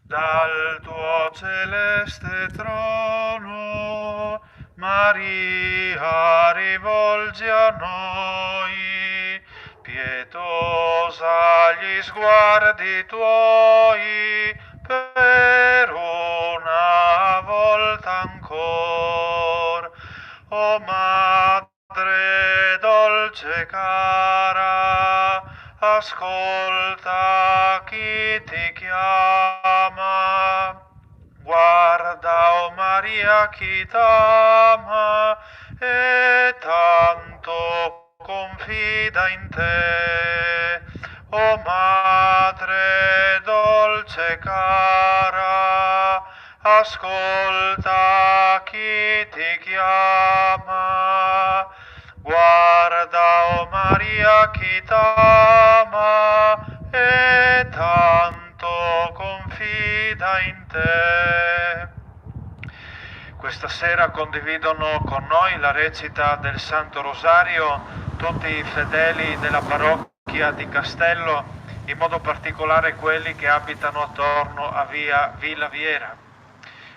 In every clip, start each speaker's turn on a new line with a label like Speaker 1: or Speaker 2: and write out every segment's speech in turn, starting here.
Speaker 1: Dal tuo celeste trono, Maria, rivolgi a noi, pietosa gli sguardi tuoi, per una volta ancor. O Madre dolce cara, ascolta chi ti chiama. Guarda, o Maria, chi t'ama e tanto confida in te. O Madre dolce cara, ascolta chi ti chiama. Guarda, o Maria, chi t'ama e tanto confida in te. Questa sera condividono con noi la recita del Santo Rosario tutti i fedeli della parrocchia di Castello, in modo particolare quelli che abitano attorno a via Villa Viera.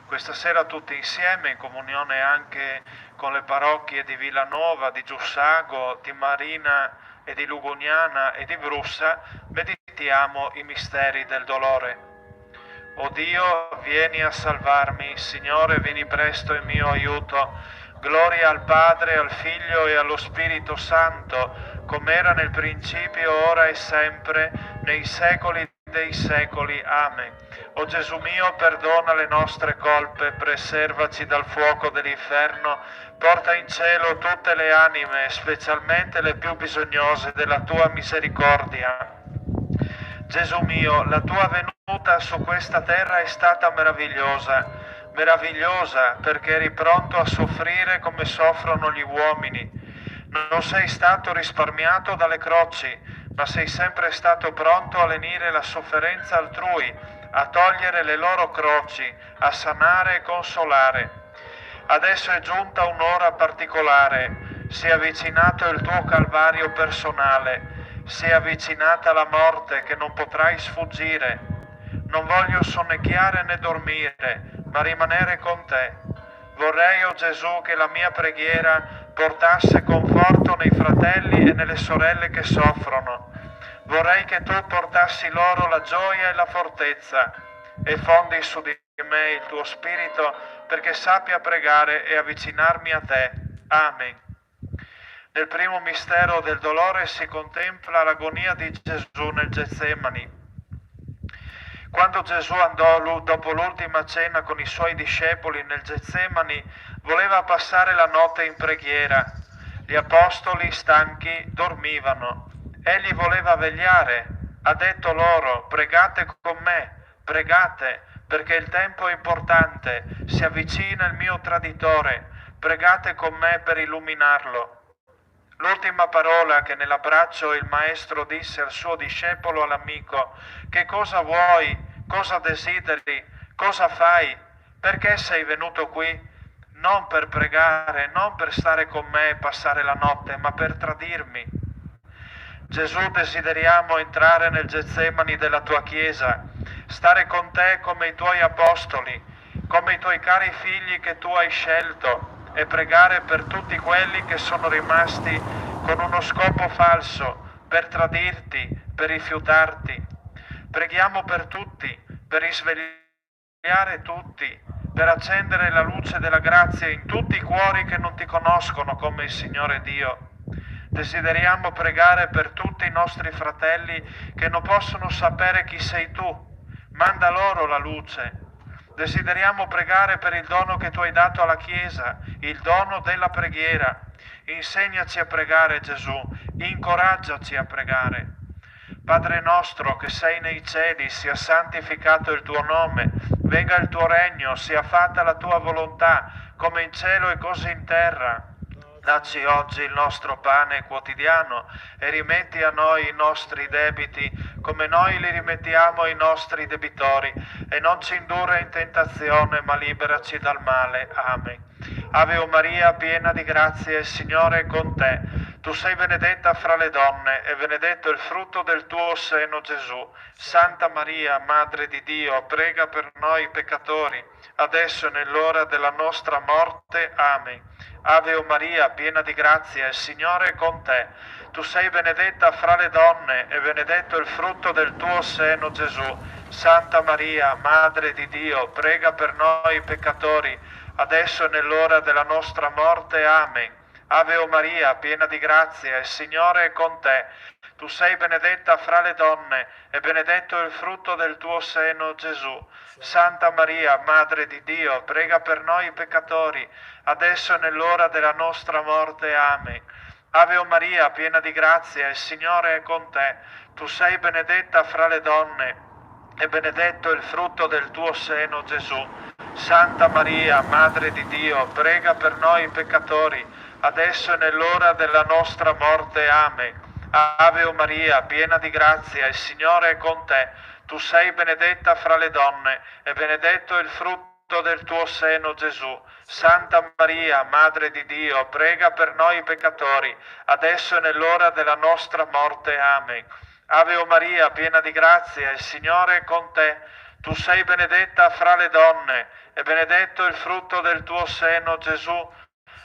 Speaker 1: Questa sera tutti insieme, in comunione anche con le parrocchie di Villanova, di Giussago, di Marina e di Lugugnana e di Brussa, meditiamo i misteri del dolore. O Dio, vieni a salvarmi, Signore, vieni presto in mio aiuto. Gloria al Padre, al Figlio e allo Spirito Santo, come era nel principio, ora e sempre, nei secoli dei secoli. Amen. O Gesù mio, perdona le nostre colpe, preservaci dal fuoco dell'inferno, porta in cielo tutte le anime, specialmente le più bisognose della tua misericordia. Gesù mio, la tua venuta su questa terra è stata meravigliosa, meravigliosa perché eri pronto a soffrire come soffrono gli uomini. Non sei stato risparmiato dalle croci, ma sei sempre stato pronto a lenire la sofferenza altrui, a togliere le loro croci, a sanare e consolare. Adesso è giunta un'ora particolare, si è avvicinato il tuo calvario personale, si è avvicinata la morte che non potrai sfuggire. Non voglio sonnecchiare né dormire, ma rimanere con te. Vorrei, o Gesù, che la mia preghiera portasse conforto nei fratelli e nelle sorelle che soffrono. Vorrei che tu portassi loro la gioia e la fortezza e fondi su di me il tuo spirito perché sappia pregare e avvicinarmi a te. Amen. Nel primo mistero del dolore si contempla l'agonia di Gesù nel Getsemani. Quando Gesù andò dopo l'ultima cena con i suoi discepoli nel Getsemani, voleva passare la notte in preghiera. Gli apostoli, stanchi, dormivano. Egli voleva vegliare. Ha detto loro: pregate con me, pregate, perché il tempo è importante, si avvicina il mio traditore. Pregate con me per illuminarlo. L'ultima parola che nell'abbraccio il maestro disse al suo discepolo, all'amico: che cosa vuoi? Cosa desideri? Cosa fai? Perché sei venuto qui? Non per pregare, non per stare con me e passare la notte, ma per tradirmi. Gesù, desideriamo entrare nel Getsemani della tua Chiesa, stare con te come i tuoi apostoli, come i tuoi cari figli che tu hai scelto, e pregare per tutti quelli che sono rimasti con uno scopo falso, per tradirti, per rifiutarti. Preghiamo per tutti, per risvegliare tutti, per accendere la luce della grazia in tutti i cuori che non ti conoscono come il Signore Dio. Desideriamo pregare per tutti i nostri fratelli che non possono sapere chi sei tu. Manda loro la luce. Desideriamo pregare per il dono che tu hai dato alla Chiesa, il dono della preghiera. Insegnaci a pregare, Gesù, incoraggiaci a pregare. Padre nostro che sei nei cieli, sia santificato il tuo nome, venga il tuo regno, sia fatta la tua volontà, come in cielo e così in terra. Dacci oggi il nostro pane quotidiano e rimetti a noi i nostri debiti come noi li rimettiamo ai nostri debitori, e non ci indurre in tentazione ma liberaci dal male. Amen. Ave o Maria, piena di grazia, il Signore è con te. Tu sei benedetta fra le donne e benedetto il frutto del tuo seno, Gesù. Santa Maria, Madre di Dio, prega per noi peccatori, adesso e nell'ora della nostra morte. Amen. Ave o Maria, piena di grazia, il Signore è con te. Tu sei benedetta fra le donne e benedetto il frutto del tuo seno, Gesù. Santa Maria, Madre di Dio, prega per noi peccatori, adesso e nell'ora della nostra morte. Amen. Ave o Maria, piena di grazia, il Signore è con te. Tu sei benedetta fra le donne e benedetto il frutto del tuo seno, Gesù. Santa Maria, Madre di Dio, prega per noi peccatori, adesso e nell'ora della nostra morte. Amen. Ave o Maria, piena di grazia, il Signore è con te. Tu sei benedetta fra le donne e benedetto il frutto del tuo seno, Gesù. Santa Maria, Madre di Dio, prega per noi peccatori, adesso e nell'ora della nostra morte. Amen. Ave o Maria, piena di grazia, il Signore è con te. Tu sei benedetta fra le donne e benedetto il frutto del tuo seno, Gesù. Santa Maria, Madre di Dio, prega per noi peccatori, adesso e nell'ora della nostra morte. Amen. Ave o Maria, piena di grazia, il Signore è con te. Tu sei benedetta fra le donne e benedetto il frutto del tuo seno, Gesù.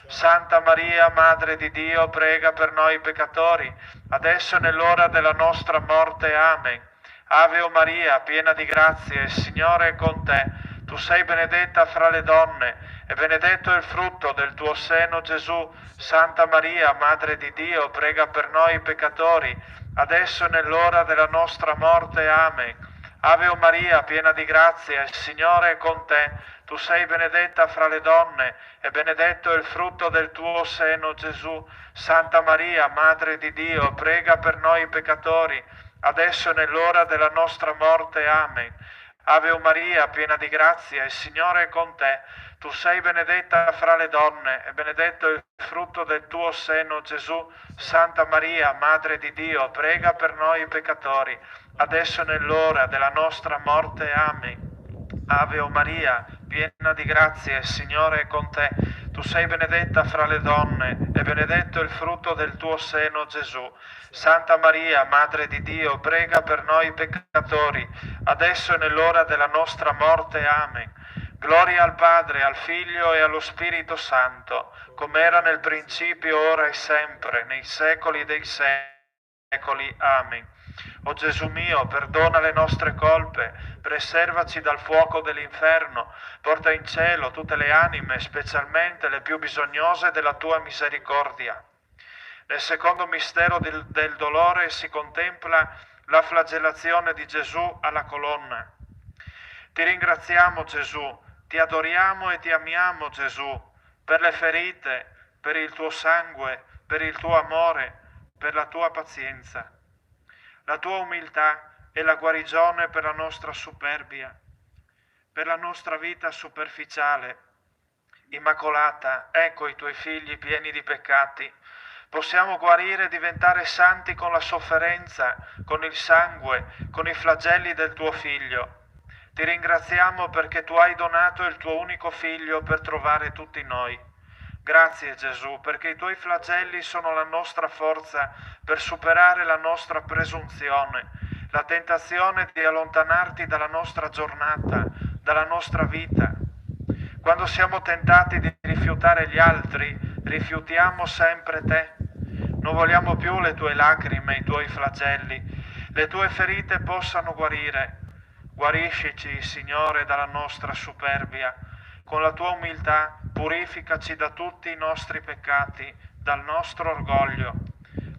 Speaker 1: Santa Maria, Madre di Dio, prega per noi peccatori, adesso e nell'ora della nostra morte. Amen. Ave o Maria, piena di grazia, il Signore è con te. Tu sei benedetta fra le donne e benedetto il frutto del tuo seno, Gesù. Santa Maria, Madre di Dio, prega per noi peccatori, adesso e nell'ora della nostra morte. Amen. Ave o Maria, piena di grazia, il Signore è con te. Tu sei benedetta fra le donne e benedetto il frutto del tuo seno, Gesù. Santa Maria, Madre di Dio, prega per noi peccatori, adesso e nell'ora della nostra morte. Amen. Ave o Maria, piena di grazia, il Signore è con te. Tu sei benedetta fra le donne e benedetto il frutto del tuo seno, Gesù. Santa Maria, Madre di Dio, prega per noi peccatori, adesso e nell'ora della nostra morte. Amen. Ave o Maria, piena di grazia, il Signore è con te. Tu sei benedetta fra le donne e benedetto il frutto del tuo seno, Gesù. Santa Maria, Madre di Dio, prega per noi peccatori, adesso e nell'ora della nostra morte. Amen. Gloria al Padre, al Figlio e allo Spirito Santo, come era nel principio, ora e sempre, nei secoli dei secoli. Amen. O Gesù mio, perdona le nostre colpe, preservaci dal fuoco dell'inferno, porta in cielo tutte le anime, specialmente le più bisognose della tua misericordia. Nel secondo mistero del dolore si contempla la flagellazione di Gesù alla colonna. Ti ringraziamo, Gesù, ti adoriamo e ti amiamo, Gesù, per le ferite, per il tuo sangue, per il tuo amore, per la tua pazienza. La tua umiltà è la guarigione per la nostra superbia, per la nostra vita superficiale. Immacolata, ecco i tuoi figli pieni di peccati. Possiamo guarire e diventare santi con la sofferenza, con il sangue, con i flagelli del tuo Figlio. Ti ringraziamo perché tu hai donato il tuo unico Figlio per trovare tutti noi. Grazie Gesù, perché i tuoi flagelli sono la nostra forza per superare la nostra presunzione, la tentazione di allontanarti dalla nostra giornata, dalla nostra vita. Quando siamo tentati di rifiutare gli altri, rifiutiamo sempre te. Non vogliamo più le tue lacrime, i tuoi flagelli. Le tue ferite possano guarire. Guariscici, Signore, dalla nostra superbia. Con la tua umiltà purificaci da tutti i nostri peccati, dal nostro orgoglio.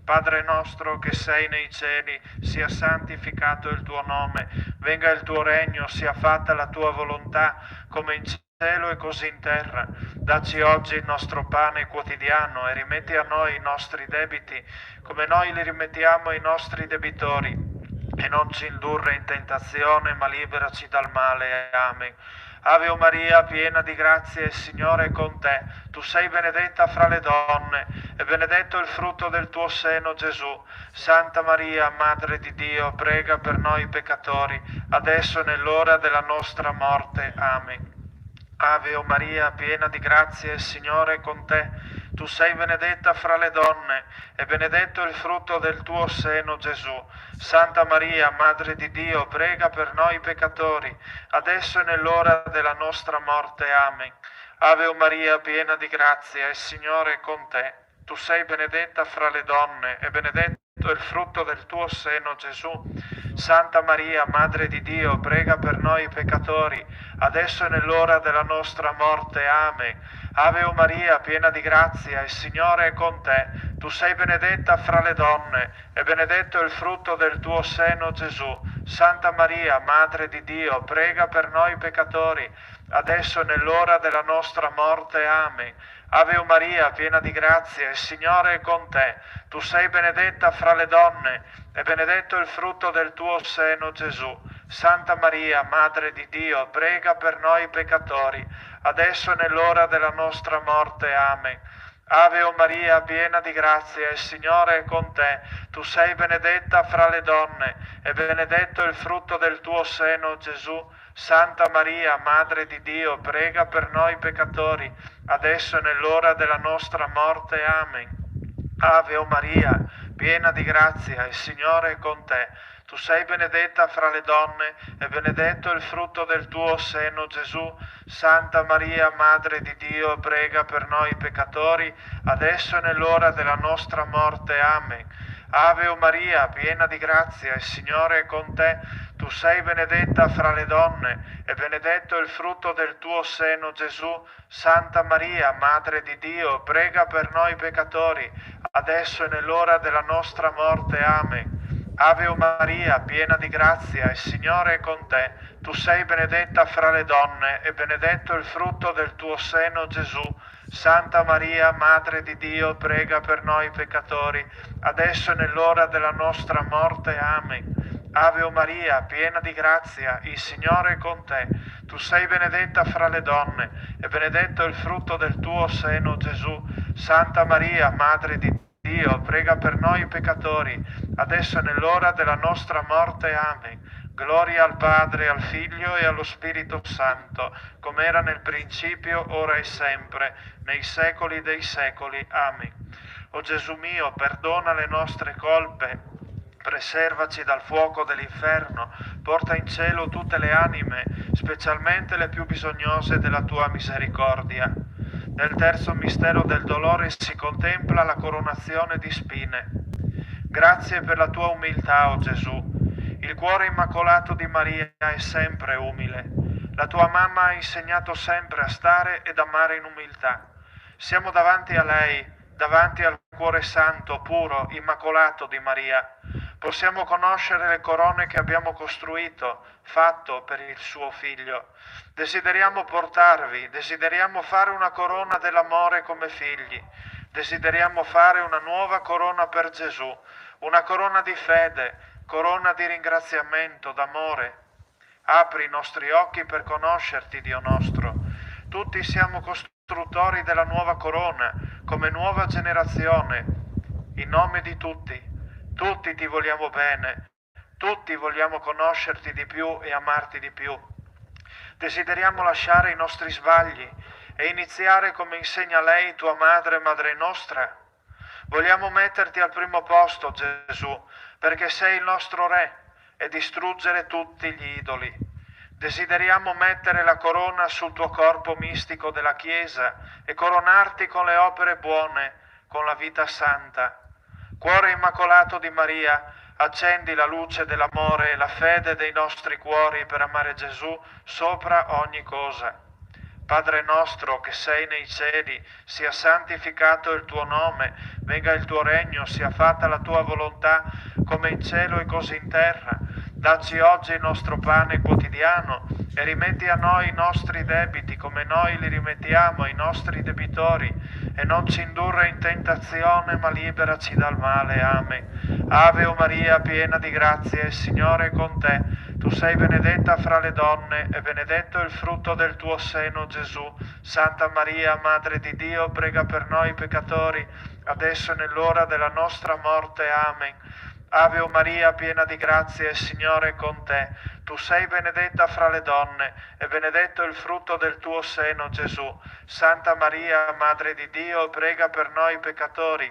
Speaker 1: Padre nostro che sei nei cieli, sia santificato il tuo nome, venga il tuo regno, sia fatta la tua volontà, come in cielo e così in terra. Dacci oggi il nostro pane quotidiano e rimetti a noi i nostri debiti, come noi li rimettiamo ai nostri debitori. E non ci indurre in tentazione, ma liberaci dal male. Amen. Ave o Maria, piena di grazia, il Signore è con te. Tu sei benedetta fra le donne e benedetto il frutto del tuo seno, Gesù. Santa Maria, Madre di Dio, prega per noi peccatori, adesso e nell'ora della nostra morte. Amen. Ave o Maria, piena di grazia, il Signore è con te. Tu sei benedetta fra le donne e benedetto il frutto del tuo seno, Gesù. Santa Maria, Madre di Dio, prega per noi peccatori, adesso e nell'ora della nostra morte. Amen. Ave Maria, piena di grazia, il Signore è con te. Tu sei benedetta fra le donne e benedetto il frutto del tuo seno, Gesù. Santa Maria, Madre di Dio, prega per noi peccatori, adesso e nell'ora della nostra morte. Amen. Ave Maria, piena di grazia, il Signore è con te. Tu sei benedetta fra le donne e benedetto il frutto del tuo seno, Gesù. Santa Maria, Madre di Dio, prega per noi peccatori, adesso e nell'ora della nostra morte. Amen. Ave Maria, piena di grazia, il Signore è con te. Tu sei benedetta fra le donne e benedetto il frutto del tuo seno, Gesù. Santa Maria, Madre di Dio, prega per noi peccatori, adesso e nell'ora della nostra morte. Amen. Ave Maria, piena di grazia, il Signore è con te. Tu sei benedetta fra le donne e benedetto il frutto del tuo seno, Gesù. Santa Maria, Madre di Dio, prega per noi peccatori, adesso e nell'ora della nostra morte. Amen. Ave Maria, piena di grazia, il Signore è con te. Tu sei benedetta fra le donne e benedetto il frutto del tuo seno, Gesù. Santa Maria, Madre di Dio, prega per noi peccatori, adesso e nell'ora della nostra morte. Amen. Ave Maria, piena di grazia, il Signore è con te. Tu sei benedetta fra le donne e benedetto il frutto del tuo seno, Gesù. Santa Maria, Madre di Dio, prega per noi peccatori, adesso e nell'ora della nostra morte. Amen. Ave Maria, piena di grazia, il Signore è con te. Tu sei benedetta fra le donne e benedetto il frutto del tuo seno, Gesù. Santa Maria, Madre di Dio, prega per noi peccatori, adesso e nell'ora della nostra morte. Amen. Ave Maria, piena di grazia, il Signore è con te. Tu sei benedetta fra le donne e benedetto il frutto del tuo seno, Gesù. Santa Maria, Madre di Dio, prega per noi peccatori, adesso e nell'ora della nostra morte. Amen. Gloria al Padre, al Figlio e allo Spirito Santo, come era nel principio, ora e sempre, nei secoli dei secoli. Amen. O Gesù mio, perdona le nostre colpe, preservaci dal fuoco dell'inferno, porta in cielo tutte le anime, specialmente le più bisognose della tua misericordia. Nel terzo mistero del dolore si contempla la coronazione di spine. Grazie per la tua umiltà, o Gesù. Il cuore immacolato di Maria è sempre umile. La tua mamma ha insegnato sempre a stare ed amare in umiltà. Siamo davanti a lei, davanti al cuore santo, puro, immacolato di Maria. Possiamo conoscere le corone che abbiamo costruito, fatto per il suo figlio. Desideriamo portarvi, desideriamo fare una corona dell'amore come figli. Desideriamo fare una nuova corona per Gesù, una corona di fede, corona di ringraziamento, d'amore. Apri i nostri occhi per conoscerti, Dio nostro. Tutti siamo costruttori della nuova corona, come nuova generazione. In nome di tutti ti vogliamo bene, tutti vogliamo conoscerti di più e amarti di più. Desideriamo lasciare i nostri sbagli e iniziare come insegna lei, tua madre, madre nostra. Vogliamo metterti al primo posto, Gesù, perché sei il nostro Re, e distruggere tutti gli idoli. Desideriamo mettere la corona sul tuo corpo mistico della Chiesa e coronarti con le opere buone, con la vita santa. Cuore immacolato di Maria, accendi la luce dell'amore e la fede dei nostri cuori per amare Gesù sopra ogni cosa. Padre nostro che sei nei cieli, sia santificato il tuo nome, venga il tuo regno, sia fatta la tua volontà, come in cielo e così in terra. Dacci oggi il nostro pane quotidiano e rimetti a noi i nostri debiti come noi li rimettiamo ai nostri debitori, e non ci indurre in tentazione, ma liberaci dal male. Amen. Ave Maria, piena di grazia, il Signore è con te. Tu sei benedetta fra le donne e benedetto il frutto del tuo seno, Gesù. Santa Maria, Madre di Dio, prega per noi peccatori, adesso e nell'ora della nostra morte. Amen. Ave Maria, piena di grazia, il Signore è con te. Tu sei benedetta fra le donne, e benedetto il frutto del tuo seno, Gesù. Santa Maria, Madre di Dio, prega per noi peccatori,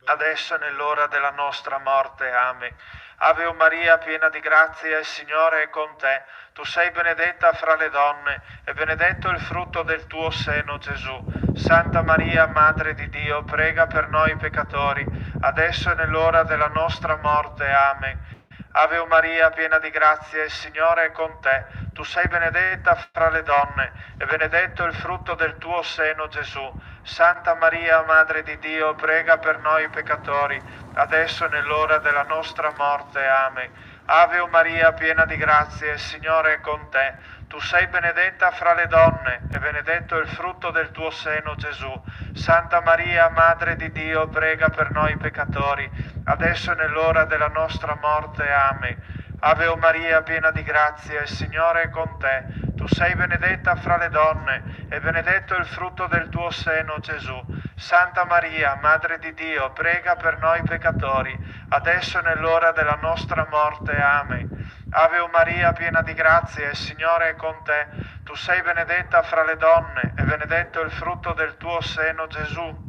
Speaker 1: adesso e nell'ora della nostra morte. Amen. Ave Maria, piena di grazia, il Signore è con te. Tu sei benedetta fra le donne, e benedetto il frutto del tuo seno, Gesù. Santa Maria, Madre di Dio, prega per noi peccatori, adesso e nell'ora della nostra morte. Amen. Ave Maria, piena di grazia, il Signore è con te. Tu sei benedetta fra le donne, e benedetto il frutto del tuo seno, Gesù. Santa Maria, Madre di Dio, prega per noi peccatori, adesso e nell'ora della nostra morte. Amen. Ave Maria, piena di grazia, il Signore è con te. Tu sei benedetta fra le donne, e benedetto il frutto del tuo seno, Gesù. Santa Maria, Madre di Dio, prega per noi peccatori, adesso e nell'ora della nostra morte. Amen. Ave Maria, piena di grazia, il Signore è con te. Tu sei benedetta fra le donne, e benedetto il frutto del tuo seno, Gesù. Santa Maria, Madre di Dio, prega per noi peccatori, adesso e nell'ora della nostra morte. Amen. Ave Maria, piena di grazia, il Signore è con te. Tu sei benedetta fra le donne, e benedetto il frutto del tuo seno, Gesù.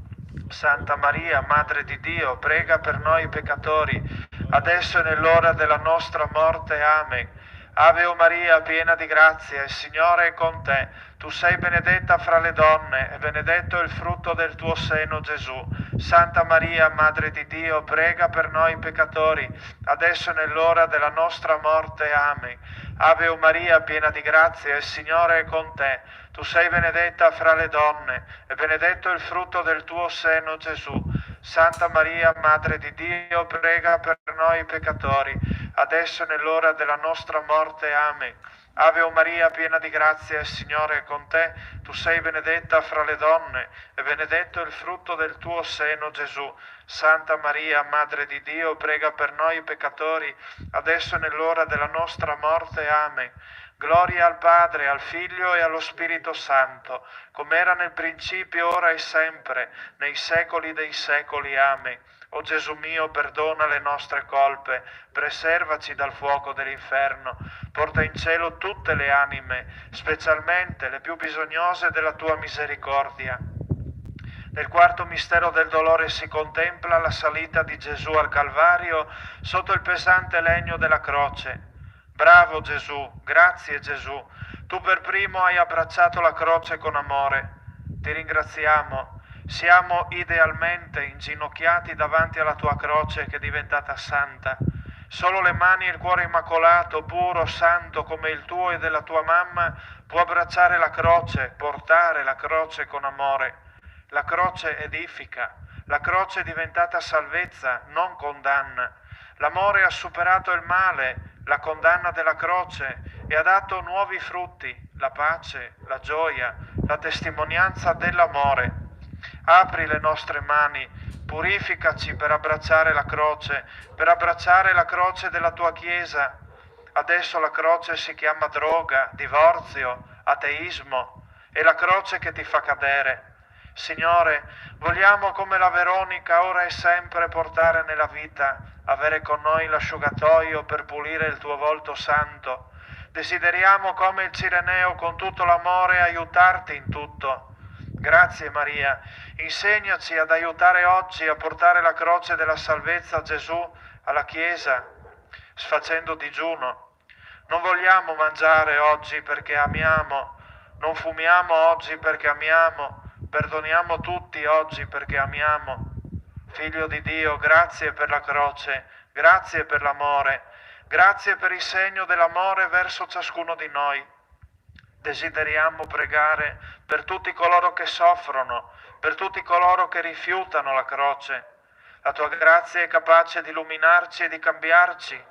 Speaker 1: Santa Maria, Madre di Dio, prega per noi peccatori, adesso e nell'ora della nostra morte. Amen. Ave Maria, piena di grazia, il Signore è con te. Tu sei benedetta fra le donne, e benedetto il frutto del tuo seno, Gesù. Santa Maria, Madre di Dio, prega per noi peccatori, adesso e nell'ora della nostra morte. Amen. Ave Maria, piena di grazia, il Signore è con te. Tu sei benedetta fra le donne, e benedetto il frutto del tuo seno, Gesù. Santa Maria, Madre di Dio, prega per noi peccatori, adesso e nell'ora della nostra morte. Amen. Ave Maria, piena di grazia, il Signore è con te. Tu sei benedetta fra le donne, e benedetto il frutto del tuo seno, Gesù. Santa Maria, Madre di Dio, prega per noi peccatori, adesso e nell'ora della nostra morte. Amen. Gloria al Padre, al Figlio e allo Spirito Santo, come era nel principio, ora e sempre, nei secoli dei secoli. Amen. O Gesù mio, perdona le nostre colpe, preservaci dal fuoco dell'inferno, porta in cielo tutte le anime, specialmente le più bisognose della tua misericordia. Nel quarto mistero del dolore si contempla la salita di Gesù al Calvario sotto il pesante legno della croce. Bravo Gesù, grazie Gesù, tu per primo hai abbracciato la croce con amore. Ti ringraziamo. Siamo idealmente inginocchiati davanti alla tua croce che è diventata santa. Solo le mani e il cuore immacolato, puro, santo come il tuo e della tua mamma, può abbracciare la croce, portare la croce con amore. La croce edifica, la croce è diventata salvezza, non condanna. L'amore ha superato il male, la condanna della croce, e ha dato nuovi frutti, la pace, la gioia, la testimonianza dell'amore. Apri le nostre mani, purificaci per abbracciare la croce della tua Chiesa. Adesso la croce si chiama droga, divorzio, ateismo, è la croce che ti fa cadere. Signore, vogliamo come la Veronica ora e sempre portare nella vita, avere con noi l'asciugatoio per pulire il tuo volto santo. Desideriamo come il Cireneo con tutto l'amore aiutarti in tutto. Grazie Maria, insegnaci ad aiutare oggi a portare la croce della salvezza a Gesù alla Chiesa, sfacendo digiuno. Non vogliamo mangiare oggi perché amiamo, non fumiamo oggi perché amiamo, perdoniamo tutti oggi perché amiamo. Figlio di Dio, grazie per la croce, grazie per l'amore, grazie per il segno dell'amore verso ciascuno di noi. Desideriamo pregare per tutti coloro che soffrono, per tutti coloro che rifiutano la croce. La tua grazia è capace di illuminarci e di cambiarci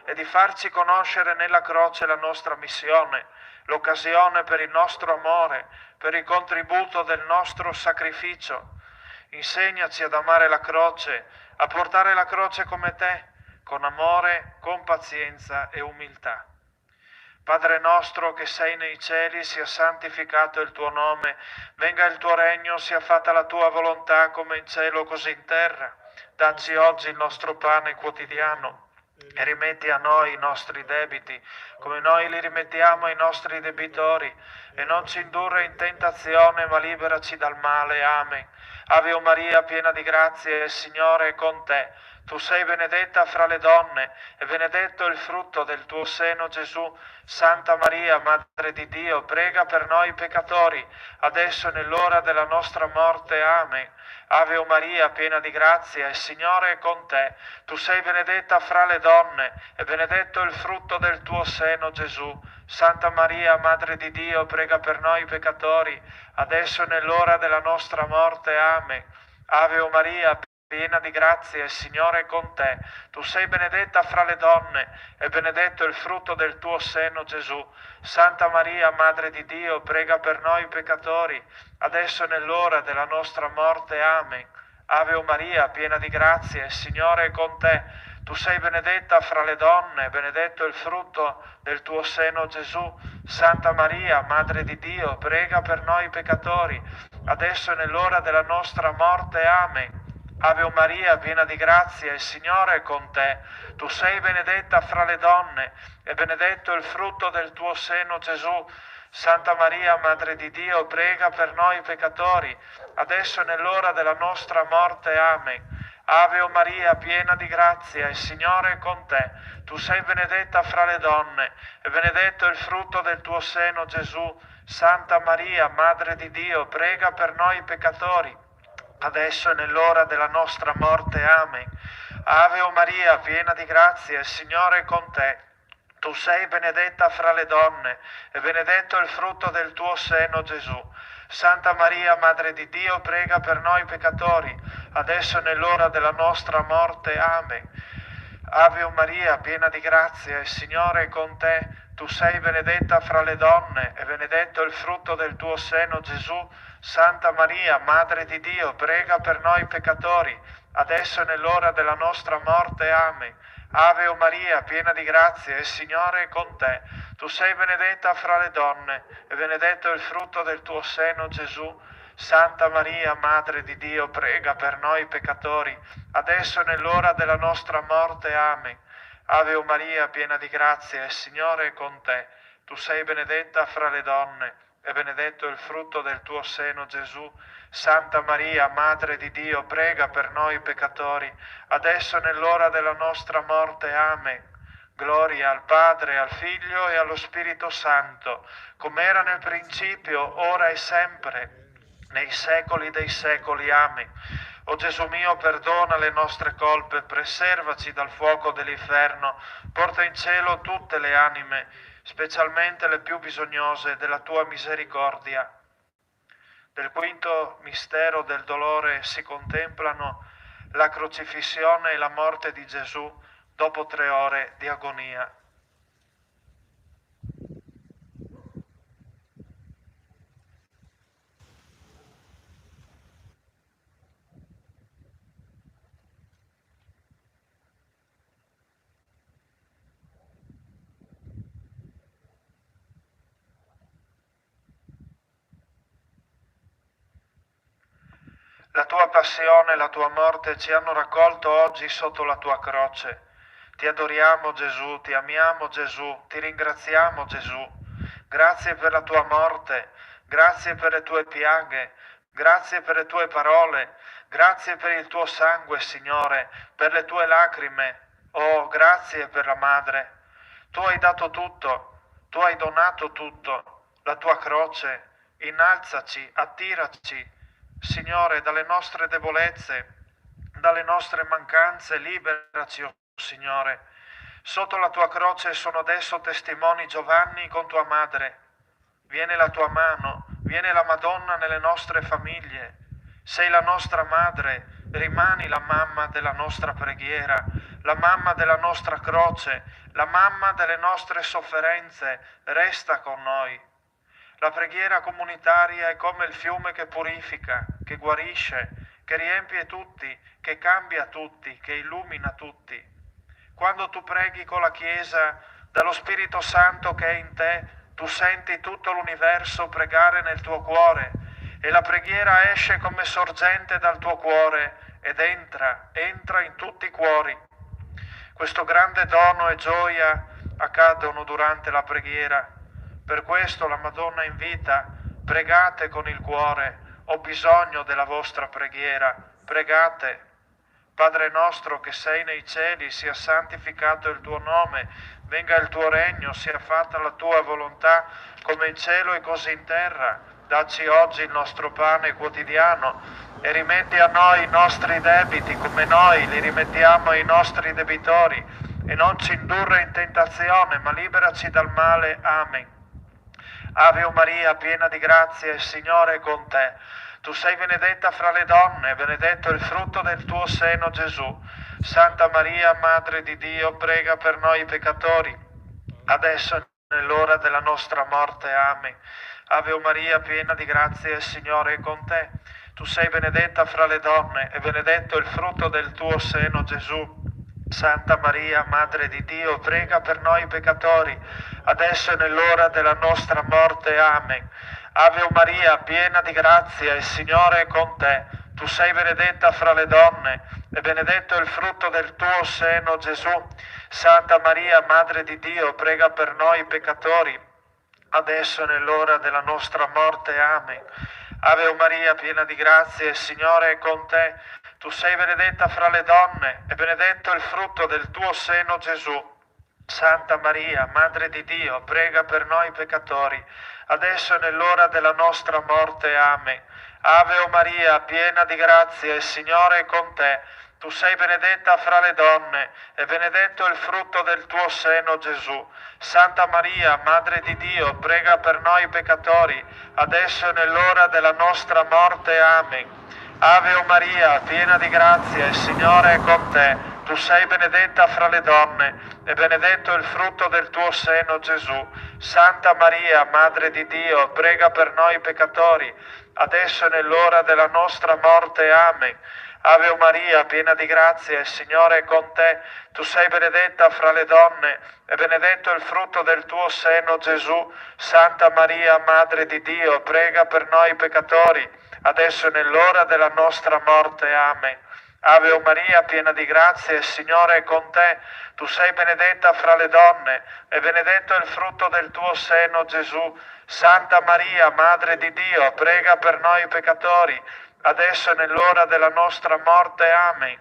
Speaker 1: e di farci conoscere nella croce la nostra missione, l'occasione per il nostro amore, per il contributo del nostro sacrificio. Insegnaci ad amare la croce, a portare la croce come te, con amore, con pazienza e umiltà. Padre nostro che sei nei cieli, sia santificato il tuo nome, venga il tuo regno, sia fatta la tua volontà come in cielo così in terra. Dacci oggi il nostro pane quotidiano e rimetti a noi i nostri debiti, come noi li rimettiamo ai nostri debitori, e non ci indurre in tentazione, ma liberaci dal male. Amen. Ave o Maria, piena di grazia, il Signore è con te. Tu sei benedetta fra le donne, e benedetto il frutto del tuo seno, Gesù. Santa Maria, Madre di Dio, prega per noi peccatori, adesso e nell'ora della nostra morte. Amen. Ave o Maria, piena di grazia, il Signore è con te. Tu sei benedetta fra le donne, e benedetto il frutto del tuo seno, Gesù. Santa Maria, Madre di Dio, prega per noi peccatori, adesso e nell'ora della nostra morte. Amen. Ave o Maria, piena di grazia, il Signore è con te. Tu sei benedetta fra le donne, e benedetto il frutto del tuo seno, Gesù. Santa Maria, Madre di Dio, prega per noi peccatori, adesso e nell'ora della nostra morte. Amen. Ave o Maria, piena di grazia, il Signore è con te. Tu sei benedetta fra le donne, e benedetto il frutto del tuo seno, Gesù. Santa Maria, Madre di Dio, prega per noi peccatori, adesso e nell'ora della nostra morte. Amen. Ave o Maria, piena di grazia, il Signore è con te. Tu sei benedetta fra le donne, e benedetto il frutto del tuo seno, Gesù. Santa Maria, Madre di Dio, prega per noi peccatori, adesso e nell'ora della nostra morte. Amen. Ave o Maria, piena di grazia, il Signore è con te. Tu sei benedetta fra le donne, e benedetto il frutto del tuo seno, Gesù. Santa Maria, Madre di Dio, prega per noi peccatori, adesso e nell'ora della nostra morte. Amen. Ave o Maria, piena di grazia, il Signore è con te. Tu sei benedetta fra le donne, e benedetto il frutto del tuo seno, Gesù. Santa Maria, Madre di Dio, prega per noi peccatori, adesso e nell'ora della nostra morte. Amen. Ave o Maria, piena di grazia, il Signore è con te. Tu sei benedetta fra le donne, e benedetto il frutto del tuo seno, Gesù. Santa Maria, Madre di Dio, prega per noi peccatori, adesso e nell'ora della nostra morte. Amen. Ave o Maria, piena di grazia, il Signore è con te. Tu sei benedetta fra le donne, e benedetto il frutto del tuo seno, Gesù. Santa Maria, Madre di Dio, prega per noi peccatori, adesso e nell'ora della nostra morte. Amen. Ave o Maria, piena di grazia, il Signore è con te. Tu sei benedetta fra le donne, e benedetto il frutto del tuo seno, Gesù. Santa Maria, Madre di Dio, prega per noi peccatori, adesso e nell'ora della nostra morte. Amen. Gloria al Padre, al Figlio e allo Spirito Santo, come era nel principio, ora e sempre, nei secoli dei secoli. Amen. O Gesù mio, perdona le nostre colpe, preservaci dal fuoco dell'inferno, porta in cielo tutte le anime, specialmente le più bisognose della tua misericordia. Del quinto mistero del dolore si contemplano la crocifissione e la morte di Gesù dopo 3 ore di agonia. La tua passione e la tua morte ci hanno raccolto oggi sotto la tua croce. Ti adoriamo, Gesù, ti amiamo, Gesù, ti ringraziamo, Gesù. Grazie per la tua morte, grazie per le tue piaghe, grazie per le tue parole, grazie per il tuo sangue, Signore, per le tue lacrime. Oh, grazie per la Madre. Tu hai dato tutto, tu hai donato tutto, la tua croce. Innalzaci, attiraci, Signore, dalle nostre debolezze, dalle nostre mancanze, liberaci, oh Signore. Sotto la tua croce sono adesso testimoni Giovanni con tua madre. Viene la tua mano, viene la Madonna nelle nostre famiglie. Sei la nostra madre, rimani la mamma della nostra preghiera, la mamma della nostra croce, la mamma delle nostre sofferenze. Resta con noi. La preghiera comunitaria è come il fiume che purifica, che guarisce, che riempie tutti, che cambia tutti, che illumina tutti. Quando tu preghi con la Chiesa, dallo Spirito Santo che è in te, tu senti tutto l'universo pregare nel tuo cuore, e la preghiera esce come sorgente dal tuo cuore ed entra in tutti i cuori. Questo grande dono e gioia accadono durante la preghiera. Per questo la Madonna invita: pregate con il cuore, ho bisogno della vostra preghiera, pregate. Padre nostro che sei nei cieli, sia santificato il tuo nome, venga il tuo regno, sia fatta la tua volontà, come in cielo e così in terra. Dacci oggi il nostro pane quotidiano e rimetti a noi i nostri debiti come noi li rimettiamo ai nostri debitori, e non ci indurre in tentazione, ma liberaci dal male. Amen. Ave Maria, piena di grazia, il Signore è con te. Tu sei benedetta fra le donne, benedetto il frutto del tuo seno, Gesù. Santa Maria, Madre di Dio, prega per noi peccatori, adesso e nell'ora della nostra morte. Amen. Ave Maria, piena di grazia, il Signore è con te. Tu sei benedetta fra le donne, e benedetto il frutto del tuo seno, Gesù. Santa Maria, Madre di Dio, prega per noi peccatori, adesso e nell'ora della nostra morte. Amen. Ave Maria, piena di grazia, il Signore è con te. Tu sei benedetta fra le donne, e benedetto il frutto del tuo seno, Gesù. Santa Maria, Madre di Dio, prega per noi peccatori, adesso e nell'ora della nostra morte. Amen. Ave Maria, piena di grazia, il Signore è con te. Tu sei benedetta fra le donne, e benedetto il frutto del tuo seno, Gesù. Santa Maria, Madre di Dio, prega per noi peccatori, adesso e nell'ora della nostra morte. Amen. Ave Maria, piena di grazia, il Signore è con te. Tu sei benedetta fra le donne, e benedetto il frutto del tuo seno, Gesù. Santa Maria, Madre di Dio, prega per noi peccatori, adesso e nell'ora della nostra morte. Amen. Ave Maria, piena di grazia, il Signore è con te. Tu sei benedetta fra le donne, e benedetto il frutto del tuo seno, Gesù. Santa Maria, Madre di Dio, prega per noi peccatori, adesso e nell'ora della nostra morte. Amen. Ave Maria, piena di grazia, il Signore è con te. Tu sei benedetta fra le donne, e benedetto il frutto del tuo seno, Gesù. Santa Maria, Madre di Dio, prega per noi peccatori, adesso e nell'ora della nostra morte. Amen. Ave Maria, piena di grazia, il Signore è con te. Tu sei benedetta fra le donne, e benedetto il frutto del tuo seno, Gesù. Santa Maria, Madre di Dio, prega per noi peccatori, adesso e nell'ora della nostra morte. Amen.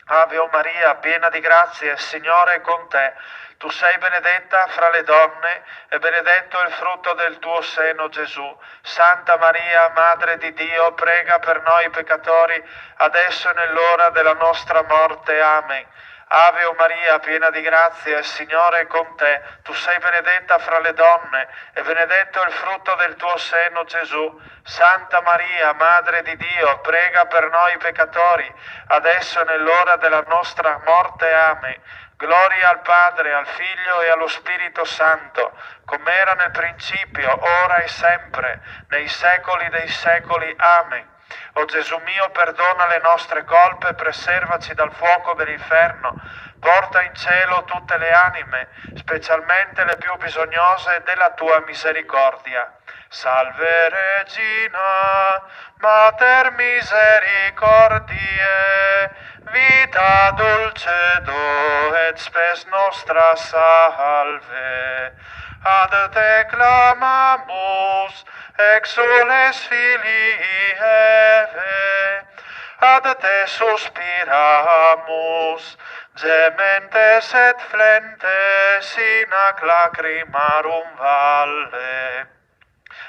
Speaker 1: Ave Maria, piena di grazia, il Signore è con te. Tu sei benedetta fra le donne, e benedetto il frutto del tuo seno, Gesù. Santa Maria, Madre di Dio, prega per noi peccatori, adesso e nell'ora della nostra morte. Amen. Ave Maria, piena di grazia, il Signore è con te. Tu sei benedetta fra le donne, e benedetto il frutto del tuo seno, Gesù. Santa Maria, Madre di Dio, prega per noi peccatori, adesso e nell'ora della nostra morte. Amen. Gloria al Padre, al Figlio e allo Spirito Santo, come era nel principio, ora e sempre, nei secoli dei secoli. Amen. O Gesù mio, perdona le nostre colpe, preservaci dal fuoco dell'inferno, porta in cielo tutte le anime, specialmente le più bisognose della tua misericordia. Salve Regina, Mater misericordiae, vita dulcedo et spes nostra salve. Ad te clamamus, exules filii Eve, ad te suspiramus, gementes et flentes in ac lacrimarum valle.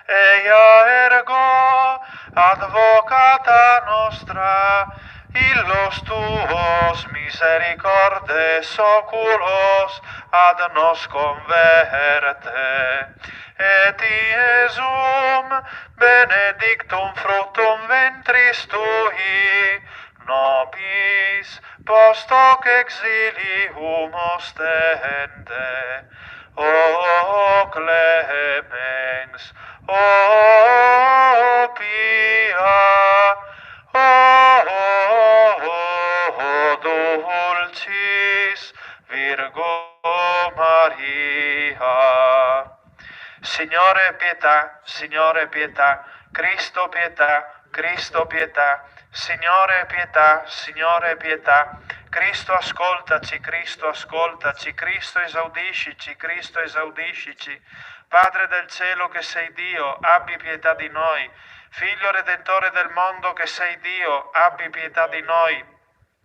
Speaker 1: Eia ergo advocata nostra, illos tuos misericordes oculos ad nos converte. Et Iesum benedictum fructum ventris tui, nobis post hoc exilium ostende. O clemens, o pia, o dulcis Virgo Maria. Signore pietà, Cristo pietà, Cristo pietà, Signore pietà, Signore pietà, Cristo ascoltaci, Cristo ascoltaci, Cristo esaudiscici, Cristo esaudiscici. Padre del cielo che sei Dio, abbi pietà di noi. Figlio Redentore del mondo che sei Dio, abbi pietà di noi.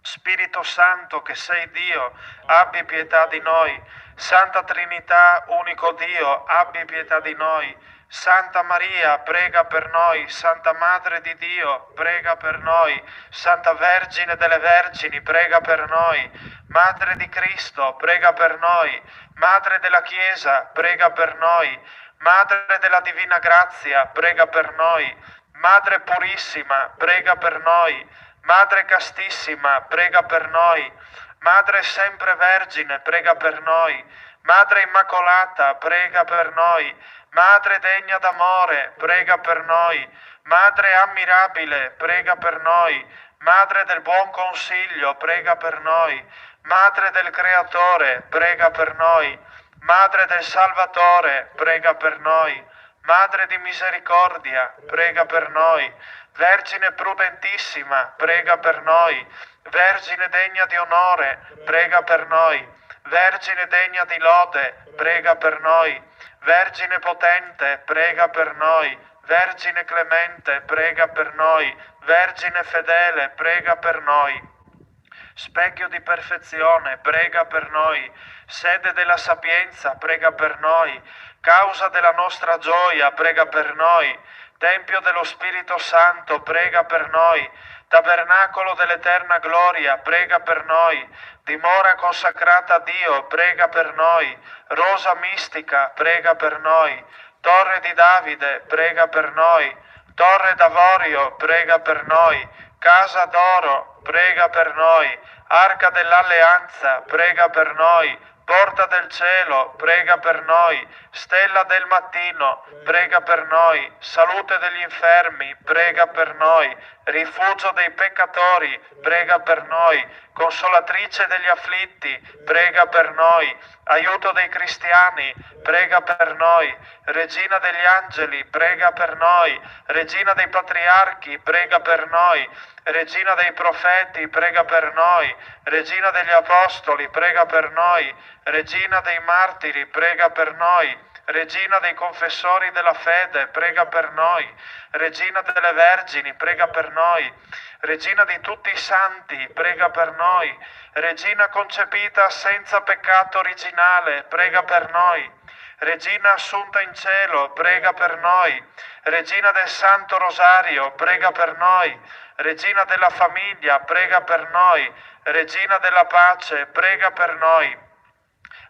Speaker 1: Spirito Santo che sei Dio, abbi pietà di noi. Santa Trinità, unico Dio, abbi pietà di noi. Santa Maria, prega per noi. Santa Madre di Dio, prega per noi. Santa Vergine delle Vergini, prega per noi. Madre di Cristo, prega per noi. Madre della Chiesa, prega per noi. Madre della Divina Grazia, prega per noi. Madre Purissima, prega per noi. Madre Castissima, prega per noi. Madre Sempre Vergine, prega per noi. Madre Immacolata, prega per noi. Madre degna d'amore, prega per noi. Madre ammirabile, prega per noi. Madre del buon consiglio, prega per noi. Madre del Creatore, prega per noi. Madre del Salvatore, prega per noi. Madre di misericordia, prega per noi. Vergine prudentissima, prega per noi. Vergine degna di onore, prega per noi. Vergine degna di lode, prega per noi. Vergine potente, prega per noi. Vergine clemente, prega per noi. Vergine fedele, prega per noi. Specchio di perfezione, prega per noi. Sede della sapienza, prega per noi. Causa della nostra gioia, prega per noi. Tempio dello Spirito Santo, prega per noi. Tabernacolo dell'eterna gloria, prega per noi. Dimora consacrata a Dio, prega per noi. Rosa mistica, prega per noi. Torre di Davide, prega per noi. Torre d'Avorio, prega per noi. Casa d'oro, prega per noi. Arca dell'Alleanza, prega per noi. Porta del cielo, prega per noi. Stella del mattino, prega per noi. Salute degli infermi, prega per noi. Rifugio dei peccatori, prega per noi. Consolatrice degli afflitti, prega per noi. Aiuto dei cristiani, prega per noi. Regina degli angeli, prega per noi. Regina dei patriarchi, prega per noi. Regina dei profeti, prega per noi. Regina degli apostoli, prega per noi. Regina dei martiri, prega per noi. Regina dei confessori della fede, prega per noi. Regina delle vergini, prega per noi. Regina di tutti i santi, prega per noi. Regina concepita senza peccato originale, prega per noi. Regina assunta in cielo, prega per noi. Regina del Santo Rosario, prega per noi. Regina della famiglia, prega per noi. Regina della pace, prega per noi.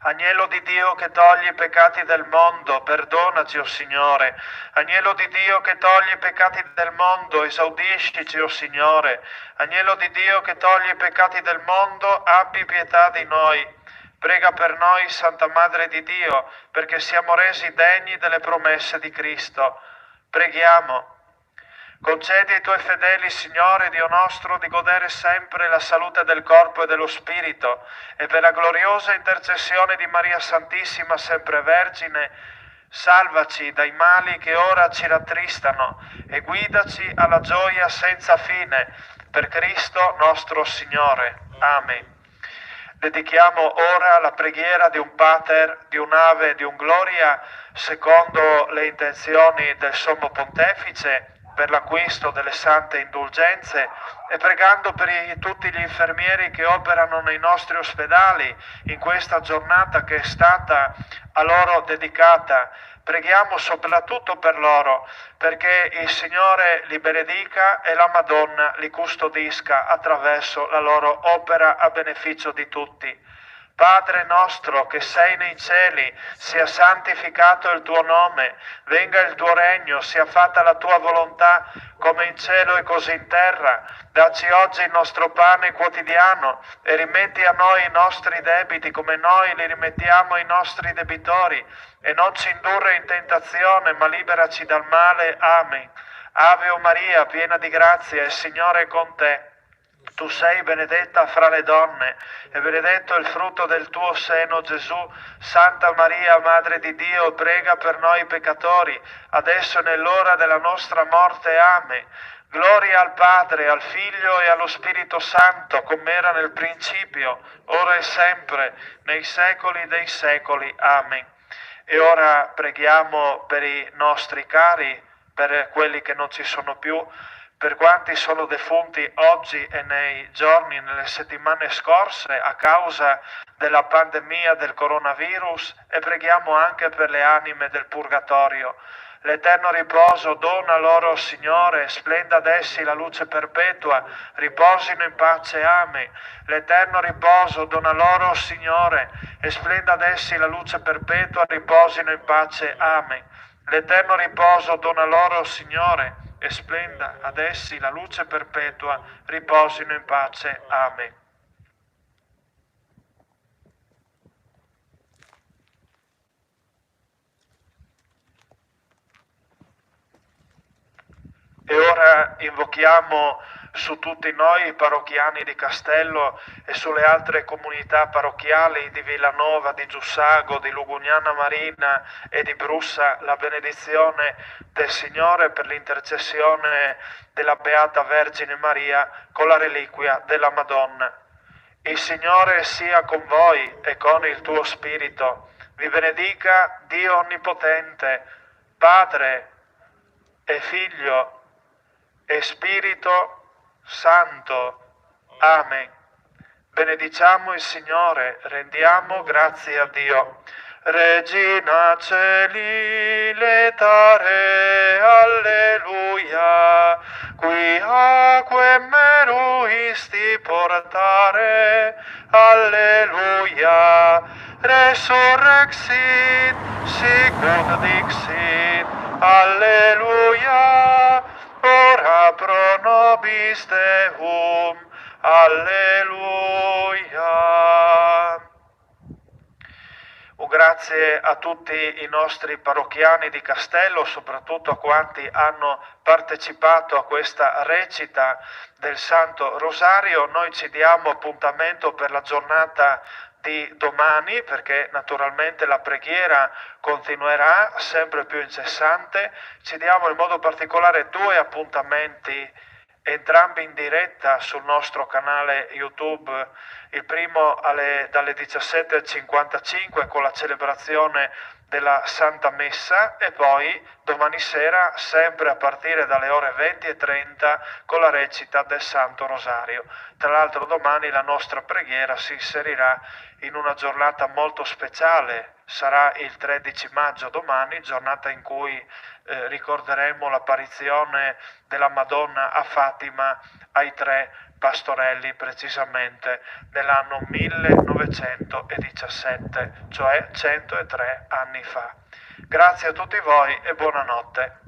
Speaker 1: Agnello di Dio che toglie i peccati del mondo, perdonaci, o Signore. Agnello di Dio che toglie i peccati del mondo, esaudiscici, o Signore. Agnello di Dio che toglie i peccati del mondo, abbi pietà di noi. Prega per noi, Santa Madre di Dio, perché siamo resi degni delle promesse di Cristo. Preghiamo. Concedi ai tuoi fedeli, Signore Dio nostro, di godere sempre la salute del corpo e dello spirito, e per la gloriosa intercessione di Maria Santissima, sempre Vergine, salvaci dai mali che ora ci rattristano e guidaci alla gioia senza fine, per Cristo nostro Signore. Amen. Dedichiamo ora la preghiera di un Pater, di un Ave, di un Gloria, secondo le intenzioni del Sommo Pontefice, per l'acquisto delle sante indulgenze, e pregando per tutti gli infermieri che operano nei nostri ospedali in questa giornata che è stata a loro dedicata. Preghiamo soprattutto per loro, perché il Signore li benedica e la Madonna li custodisca attraverso la loro opera a beneficio di tutti. Padre nostro che sei nei cieli, sia santificato il tuo nome, venga il tuo regno, sia fatta la tua volontà, come in cielo e così in terra. Dacci oggi il nostro pane quotidiano e rimetti a noi i nostri debiti come noi li rimettiamo ai nostri debitori. E non ci indurre in tentazione, ma liberaci dal male. Amen. Ave o Maria, piena di grazia, il Signore è con te. Tu sei benedetta fra le donne e benedetto il frutto del tuo seno, Gesù. Santa Maria, Madre di Dio, prega per noi peccatori, adesso e nell'ora della nostra morte. Amen. Gloria al Padre, al Figlio e allo Spirito Santo, come era nel principio, ora e sempre, nei secoli dei secoli. Amen. E ora preghiamo per i nostri cari, per quelli che non ci sono più, per quanti sono defunti oggi e nei giorni, nelle settimane scorse a causa della pandemia del coronavirus, e preghiamo anche per le anime del purgatorio. L'eterno riposo dona loro, Signore, splenda ad essi la luce perpetua, riposino in pace, amen. L'eterno riposo dona loro, Signore, e splenda ad essi la luce perpetua, riposino in pace, amen. L'eterno riposo dona loro, Signore, e splenda ad essi la luce perpetua, riposino in pace, amen. E ora invochiamo su tutti noi i parrocchiani di Castello e sulle altre comunità parrocchiali di Villanova, di Giussago, di Lugugnana Marina e di Brussa la benedizione del Signore per l'intercessione della Beata Vergine Maria con la reliquia della Madonna. Il Signore sia con voi e con il tuo spirito. Vi benedica Dio Onnipotente, Padre e Figlio e Spirito Santo. Amen. Benediciamo il Signore, rendiamo grazie a Dio. Regina Celi letare, alleluia, qui acque meruisti portare, alleluia, resurrexit, sicut dixit, alleluia, ora pro nobis Deum, alleluia. Un grazie a tutti i nostri parrocchiani di Castello, soprattutto a quanti hanno partecipato a questa recita del Santo Rosario. Noi ci diamo appuntamento per la giornata di domani, perché naturalmente la preghiera continuerà sempre più incessante. Ci diamo in modo particolare 2 appuntamenti, entrambi in diretta sul nostro canale YouTube. Il primo dalle 17:55 con la celebrazione della Santa Messa, e poi domani sera sempre a partire dalle ore 20:30 con la recita del Santo Rosario. Tra l'altro domani la nostra preghiera si inserirà in una giornata molto speciale. Sarà il 13 maggio domani, giornata in cui ricorderemo l'apparizione della Madonna a Fatima ai 3 pastorelli, precisamente nell'anno 1917, cioè 103 anni fa. Grazie a tutti voi e buonanotte.